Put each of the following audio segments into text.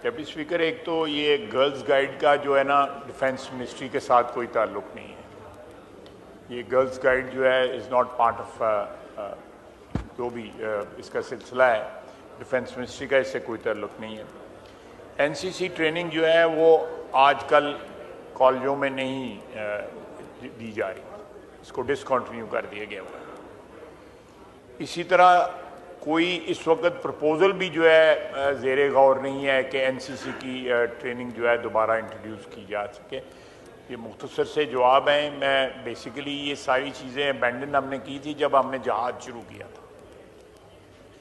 Deputy speaker, ایک تو یہ گرلز گائیڈ کا جو ہے نا ڈیفنس منسٹری کے ساتھ کوئی تعلق نہیں ہے. یہ گرلز گائیڈ جو ہے از ناٹ پارٹ آف جو بھی اس کا سلسلہ ہے ڈیفنس منسٹری کا، اس سے کوئی تعلق نہیں ہے. این سی سی ٹریننگ جو ہے وہ آج کل کالجوں میں نہیں دی جا رہی، اس کو ڈسکنٹینیو کر دیا گیا ہوا ہے. اسی طرح کوئی اس وقت پرپوزل بھی جو ہے زیر غور نہیں ہے کہ این سی سی کی ٹریننگ جو ہے دوبارہ انٹروڈیوس کی جا سکے. یہ مختصر سے جواب ہیں. میں بیسیکلی یہ ساری چیزیں ابینڈن ہم نے کی تھی جب ہم نے جہاد شروع کیا تھا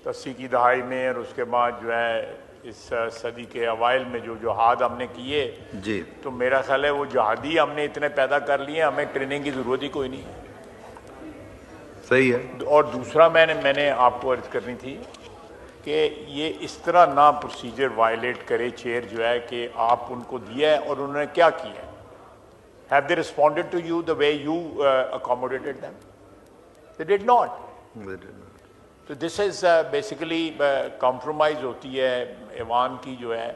80 کی دہائی میں، اور اس کے بعد جو ہے اس صدی کے اوائل میں جو جہاد ہم نے کیے جی، تو میرا خیال ہے وہ جہادی ہم نے اتنے پیدا کر لیے، ہمیں ٹریننگ کی ضرورت ہی کوئی نہیں ہے. صحیح ہے. اور دوسرا میں نے آپ کو عرض کرنی تھی کہ یہ اس طرح نہ پروسیجر وائلیٹ کرے چیئر جو ہے کہ آپ ان کو دیا ہے اور انہوں نے کیا کیا ہے. Have they responded to you the way you accommodated them? They did not. So this is basically compromise ہوتی ہے ایوان کی جو ہے.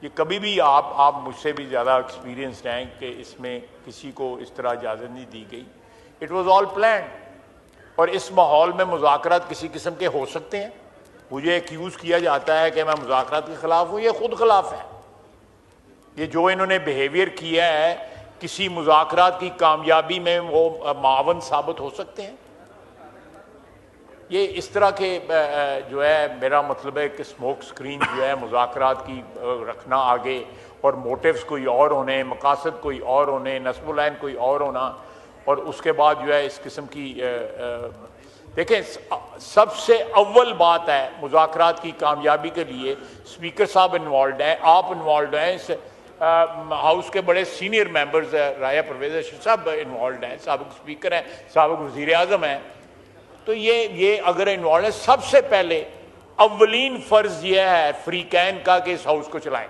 یہ کبھی بھی آپ مجھ سے بھی زیادہ ایکسپیرینسڈ ہیں کہ اس میں کسی کو اس طرح اجازت نہیں دی گئی. It was all planned. اور اس ماحول میں مذاکرات کسی قسم کے ہو سکتے ہیں. مجھے ایکیوز کیا جاتا ہے کہ میں مذاکرات کے خلاف ہوں، یہ خود خلاف ہے. یہ جو انہوں نے بیہیویئر کیا ہے کسی مذاکرات کی کامیابی میں وہ معاون ثابت ہو سکتے ہیں. یہ اس طرح کے جو ہے میرا مطلب ہے کہ اسموک سکرین جو ہے مذاکرات کی رکھنا آگے، اور موٹیوز کوئی اور ہونے، مقاصد کوئی اور ہونے، نصب العین کوئی اور ہونا، اور اس کے بعد جو ہے اس قسم کی دیکھیں سب سے اول بات ہے مذاکرات کی کامیابی کے لیے اسپیکر صاحب انوالوڈ ہیں، آپ انوالوڈ ہیں، اس ہاؤس کے بڑے سینئر ممبرز رایا پرویز سب انوالوڈ ہیں، سابق اسپیکر ہیں، سابق وزیر اعظم ہیں. تو یہ اگر انوالوڈ ہے، سب سے پہلے اولین فرض یہ ہے فریقین کا کہ اس ہاؤس کو چلائیں.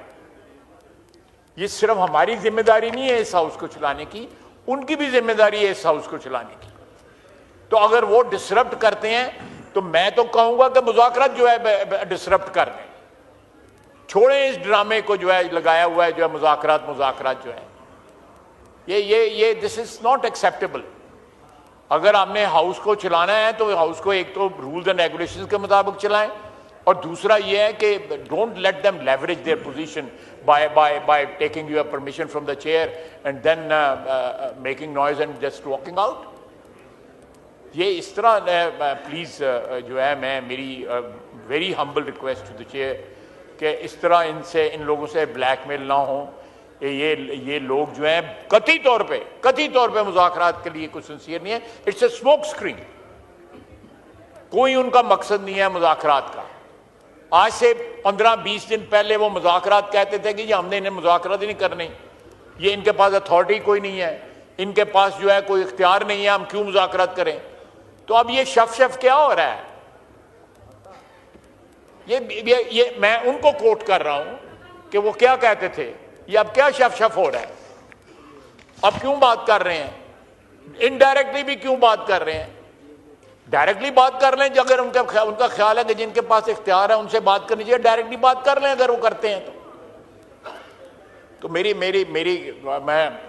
یہ صرف ہماری ذمہ داری نہیں ہے اس ہاؤس کو چلانے کی، ان کی بھی ذمہ داری ہے اس ہاؤس کو چلانے کی. تو اگر وہ ڈسرپٹ کرتے ہیں تو میں تو کہوں گا کہ مذاکرات جو ہے ڈسرپٹ کر دیں. چھوڑیں اس ڈرامے کو جو ہے لگایا ہوا ہے جو ہے مذاکرات جو ہے یہ دس از ناٹ ایکسیپٹیبل. اگر ہم نے ہاؤس کو چلانا ہے تو ہاؤس کو ایک تو رولز اینڈ ریگولیشنز کے مطابق چلائیں، اور دوسرا یہ ہے کہ don't let them leverage their position by taking your permission from the chair and then making noise and just walking out. یہ اس طرح پلیز جو ہے میں میری very humble request to the chair کہ اس طرح ان لوگوں سے بلیک میل نہ ہوں. یہ لوگ جو ہیں قطعی طور پہ مذاکرات کے لیے کوئی سنسیئر نہیں ہے. It's a smoke screen. کوئی ان کا مقصد نہیں ہے مذاکرات کا. آج سے 15-20 دن پہلے وہ مذاکرات کہتے تھے کہ ہم نے انہیں مذاکرات ہی نہیں کرنے، یہ ان کے پاس اتھارٹی کوئی نہیں ہے، ان کے پاس جو ہے کوئی اختیار نہیں ہے، ہم کیوں مذاکرات کریں. تو اب یہ شف کیا ہو رہا ہے؟ یہ میں ان کو کوٹ کر رہا ہوں کہ وہ کیا کہتے تھے، یہ اب کیا شف ہو رہا ہے؟ اب کیوں بات کر رہے ہیں؟ انڈائریکٹلی بھی کیوں بات کر رہے ہیں؟ ڈائریکٹلی بات کر لیں اگر ان کا خیال ہے کہ جن کے پاس اختیار ہے ان سے بات کرنی چاہیے، ڈائریکٹلی بات کر لیں اگر وہ کرتے ہیں تو میں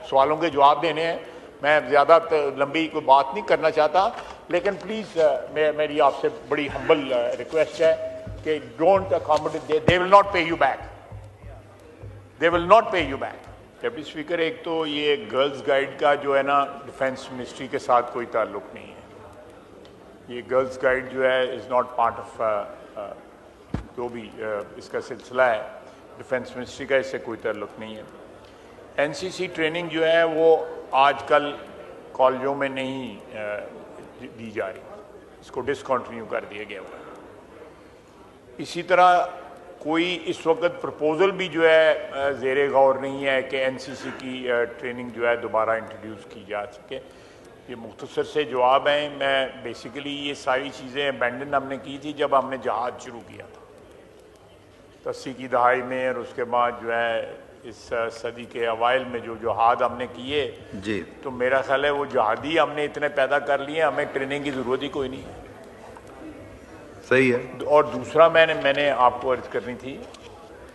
سوالوں کے جواب دینے ہیں. میں زیادہ لمبی کوئی بات نہیں کرنا چاہتا، لیکن پلیز میری آپ سے بڑی ہمبل ریکویسٹ ہے کہ don't accommodate. They will not pay you back. Deputy speaker, ایک تو یہ گرلز گائیڈ کا جو ہے نا ڈیفنس منسٹری کے ساتھ کوئی تعلق نہیں ہے. یہ گرلز گائیڈ جو ہے از ناٹ پارٹ آف جو بھی اس کا سلسلہ ہے ڈیفنس منسٹری کا، اس سے کوئی تعلق نہیں ہے. این سی سی ٹریننگ جو ہے وہ آج کل کالجوں میں نہیں دی جا رہی، اس کو ڈسکنٹینیو کر دیا گیا ہوا ہے. اسی طرح کوئی اس وقت پرپوزل بھی جو ہے زیر غور نہیں ہے کہ این سی سی کی ٹریننگ جو ہے دوبارہ انٹروڈیوس کی جا سکے. یہ مختصر سے جواب ہیں. میں بیسیکلی یہ ساری چیزیں ابینڈن ہم نے کی تھی جب ہم نے جہاد شروع کیا تھا 80 کی دہائی میں، اور اس کے بعد جو ہے اس صدی کے اوائل میں جو جہاد ہم نے کیے جی، تو میرا خیال ہے وہ جہادی ہم نے اتنے پیدا کر لیے، ہمیں ٹریننگ کی ضرورت ہی کوئی نہیں ہے. صحیح ہے. اور دوسرا میں نے آپ کو عرض کرنی تھی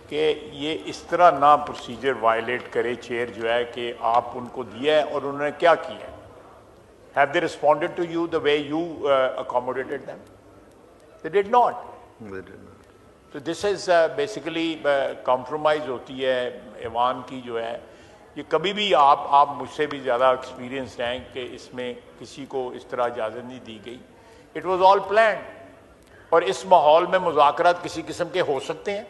کہ یہ اس طرح نہ پروسیجر وائلیٹ کرے چیئر جو ہے کہ آپ ان کو دیا ہے اور انہوں نے کیا کیا ہے. Have they responded to you the way you accommodated them? They did not. They did not. So this is basically compromise ہوتی ہے ایوان کی جو ہے. یہ کبھی بھی آپ مجھ سے بھی زیادہ ایکسپیرینسڈ ہیں کہ اس میں کسی کو اس طرح اجازت نہیں دی گئی. It was all planned. اور اس ماحول میں مذاکرات کسی قسم کے ہو سکتے ہیں.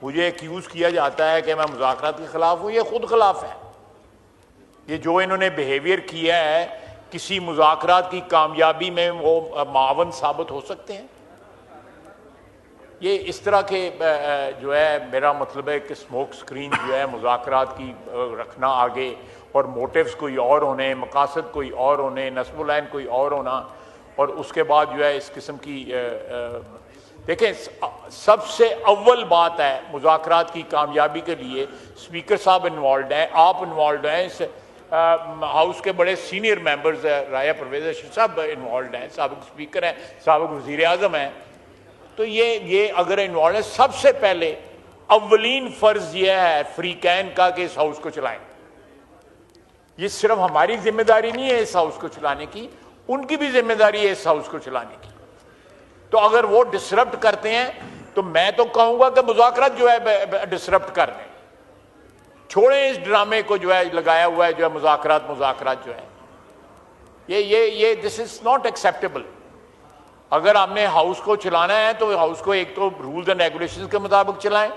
مجھے ایکیوز کیا جاتا ہے کہ میں مذاکرات کے خلاف ہوں، یہ خود خلاف ہے. یہ جو انہوں نے بیہیویئر کیا ہے کسی مذاکرات کی کامیابی میں وہ معاون ثابت ہو سکتے ہیں. یہ اس طرح کے جو ہے میرا مطلب ہے کہ اسموک سکرین جو ہے مذاکرات کی رکھنا آگے اور موٹیوز کوئی اور ہونے، مقاصد کوئی اور ہونے، نصب العین کوئی اور ہونا، اور اس کے بعد جو ہے اس قسم کی دیکھیں سب سے اول بات ہے مذاکرات کی کامیابی کے لیے اسپیکر صاحب انوالوڈ ہیں، آپ انوالوڈ ہیں، اس ہاؤس کے بڑے سینئر ممبرز رایا پرویز سب انوالوڈ ہیں، سابق اسپیکر ہیں، سابق وزیر اعظم ہیں. تو یہ اگر انوالوڈ ہے سب سے پہلے اولین فرض یہ ہے فریقین کا کہ اس ہاؤس کو چلائیں. یہ صرف ہماری ذمہ داری نہیں ہے اس ہاؤس کو چلانے کی، ان کی بھی ذمہ داری ہے اس ہاؤس کو چلانے کی. تو اگر وہ ڈسرپٹ کرتے ہیں تو میں تو کہوں گا کہ مذاکرات جو ہے ڈسرپٹ کر دیں. چھوڑیں اس ڈرامے کو جو ہے لگایا ہوا ہے جو ہے مذاکرات جو ہے یہ دس از ناٹ ایکسیپٹیبل. اگر آپ نے ہاؤس کو چلانا ہے تو ہاؤس کو ایک تو رولز اینڈ ریگولیشنز کے مطابق چلائیں،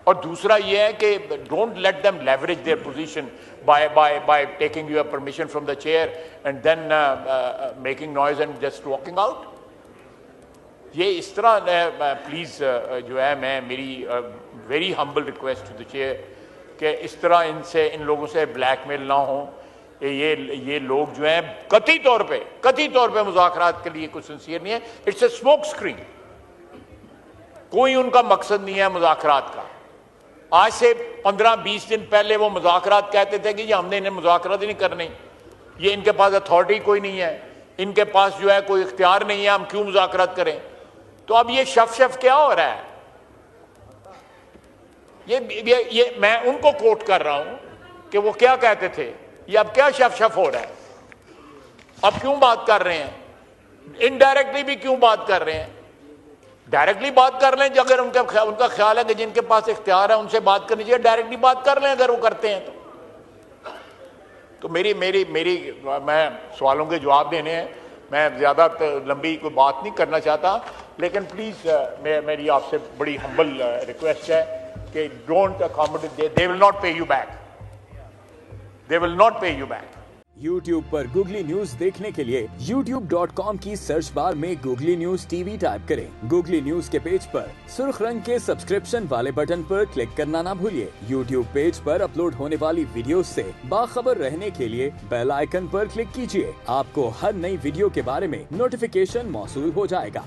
اور دوسرا یہ ہے کہ don't let them leverage their position by taking your permission from the chair and then making noise and just walking out. یہ اس طرح پلیز جو ہے میں میری very humble request to the chair کہ اس طرح ان لوگوں سے بلیک میل نہ ہوں. یہ لوگ جو ہیں قطعی طور پہ مذاکرات کے لیے کچھ سنسیئر نہیں ہے. It's a smoke screen. کوئی ان کا مقصد نہیں ہے مذاکرات کا. آج سے 15-20 دن پہلے وہ مذاکرات کہتے تھے کہ یہ ہم نے انہیں مذاکرات ہی نہیں کرنے، یہ ان کے پاس اتھارٹی کوئی نہیں ہے، ان کے پاس جو ہے کوئی اختیار نہیں ہے، ہم کیوں مذاکرات کریں. تو اب یہ شف کیا ہو رہا ہے؟ یہ میں ان کو کوٹ کر رہا ہوں کہ وہ کیا کہتے تھے، یہ اب کیا شف ہو رہا ہے؟ اب کیوں بات کر رہے ہیں؟ انڈائریکٹلی بھی کیوں بات کر رہے ہیں؟ ڈائریکٹلی بات کر لیں اگر ان کا خیال ہے کہ جن کے پاس اختیار ہے ان سے بات کرنی چاہیے، ڈائریکٹلی بات کر لیں اگر وہ کرتے ہیں تو میں سوالوں کے جواب دینے ہیں. میں زیادہ لمبی کوئی بات نہیں کرنا چاہتا، لیکن پلیز میری آپ سے بڑی ہمبل ریکویسٹ ہے کہ don't accommodate. They will not pay you back. They will not pay you back. YouTube per googly news دیکھنے کے لیے youtube.com کی سرچ بار میں googly news T V type کریں. گوگلی نیوز کے پیج پر سرخ رنگ کے سبسکرپشن والے بٹن پر کلک کرنا نہ بھولیے. YouTube پیج پر اپلوڈ ہونے والی ویڈیوز سے باخبر رہنے کے لیے بیل آئیکن پر کلک کیجیے. آپ کو ہر نئی ویڈیو کے بارے میں نوٹیفیکیشن موصول ہو جائے گا.